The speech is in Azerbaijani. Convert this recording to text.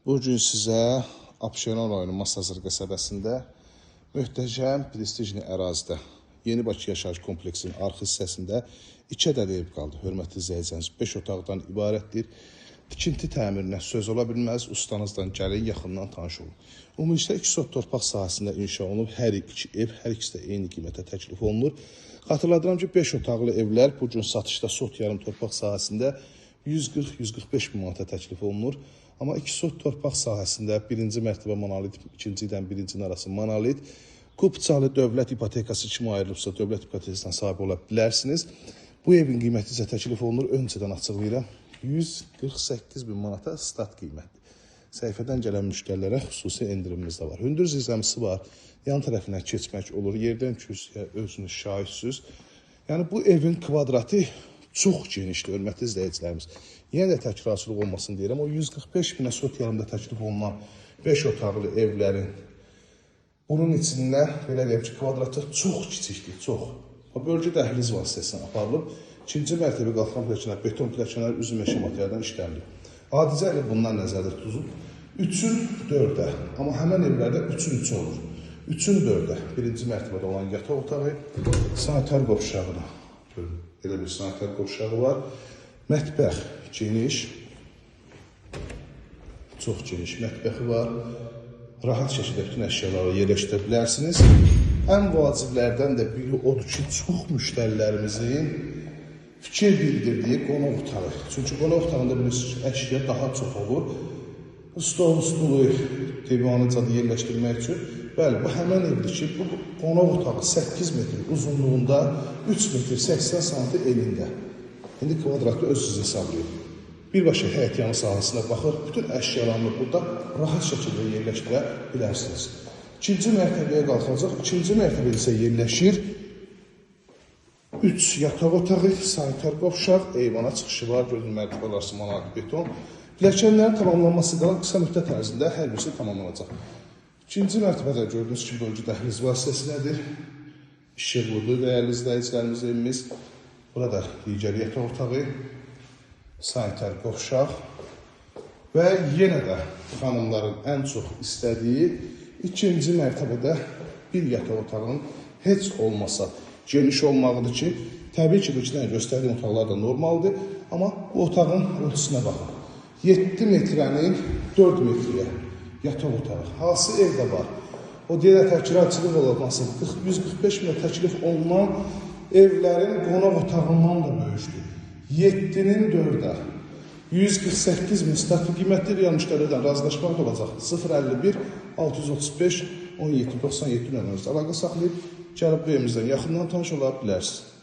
Bugün sizə Abşeron rayonu Masazır qəsəbəsində möhtəşəm prestijli ərazidə Yeni Bakı yaşayış kompleksinin arxa hissəsində 2 ədəd ev qaldı. Hörmətli izləyicilərimiz, 5 otaqdan ibarətdir. Tikinti təmirinə söz ola bilməz, ustanızdan gəlin, yaxından tanış olun. Ümumilikdə 2 sot torpaq sahəsində inşa olunub, hər iki ev, hər ikisi də eyni qiymətə təklif olunur. Xatırladıram ki, 5 otaqlı evlər bugün satışda sot yarım torpaq sahəsində 140-145 bin manata təklif olunur. Amma 2 sot torpaq sahəsində birinci mərtəbə monolit, ikinci ilə birincinin arası monolit, Kupçalı dövlət ipotekası kimi ayrılıbsa, dövlət ipotekasına sahib ola bilərsiniz. Bu evin qiyməti isə təklif olunur, öncədən açıqlayıram. 148 bin manata stat qiymətdir. Səhifədən gələn müştərilərə xüsusi endirimimiz də var. Hündür zirzəmisi var, yan tərəfindən keçmək olur, yerdən kürsüyə özünüz şahidsiz. Yəni bu evin kvadratı çox genişdir, hörmətli izləyicilərimiz. Yenə də təkrarçılıq olmasın deyirəm, o 145 binə sot yarımda təklif olunan 5 otaqlı evlərin bunun içində belə deyək ki, kvadratı çox kiçikdir, çox. Bölgə dəhliz vasitəsilə aparılıb, ikinci mərtəbə qalxan pilləkənlər, beton pilləkənlər üzüm meşə materialdan işlənilir. Adicə ilə bundan nəzərdə tutulub, 3-ün 4-ə, amma həmən evlərdə 3-ün 3 olur. 3-ün 4-ə, birinci mərtəbədə olan yataq otağı, sanitar qovşağına, belə bir sanitar qovşağı var. Mətbəx geniş, çox geniş mətbəxi var. Rahat şəkildə bütün əşyaları yerləşdirə bilərsiniz. Ən vaciblərdən də biri odur ki, çox müştərilərimizin fikir bildirdiyi qonaq otağı. Çünki qonaq otağında bilirsiniz ki, əşya daha çox olur. Stolu, divanıcadı yerləşdirmək üçün. Bəli, bu həmən evdir ki, bu qonaq otağı 8 metr uzunluğunda, 3 metr 80 sm enində. İndi kvadratı özünüz hesablayın. Birbaşa həyət yanı sahəsinə baxır, bütün əşyalarını burada rahat şəkildə yerləşdirə bilərsiniz. İkinci mərtəbəyə qalxacaq, ikinci mərtəbədə isə yerləşir 3 yataq otağı, sanitar qovşaq, eyvana çıxışı var, gözün mərtəbə arası monolit beton. Pilləkənlərin tamamlanması qalan qısa müddət ərzində hər birisi tamamlanacaq. İkinci mərtəbədə gördüyünüz kimi bölgə dəhliz vasitəsindədir. İşıqlıdır, dəyərli izləyicilərimiz evimiz. Burada digər yataq otağı, sanitar qovşaq və yenə də xanımların ən çox istədiyi ikinci mərtəbədə bir yataq otağının heç olmasa geniş olmağıdır ki, təbii ki, bu iki dənə göstərdiyim otaqlar da normaldır, amma bu otağın ölçüsünə baxın. 7 metrənin 4 metrəyə yataq otağı. Hansı evdə var? O deyək təkrarçılıq olması 145 minə təklif olunan evlərin qonaq otağından da böyükdür. 7-nin 4-ə 148 min statü qiymətli real müştərilərdən razılaşmaq da olacaq. 051 635 17 97 nömrəmizdə əlaqə saxlayıb gəlib bu evimizdən yaxından tanış ola bilərsiniz.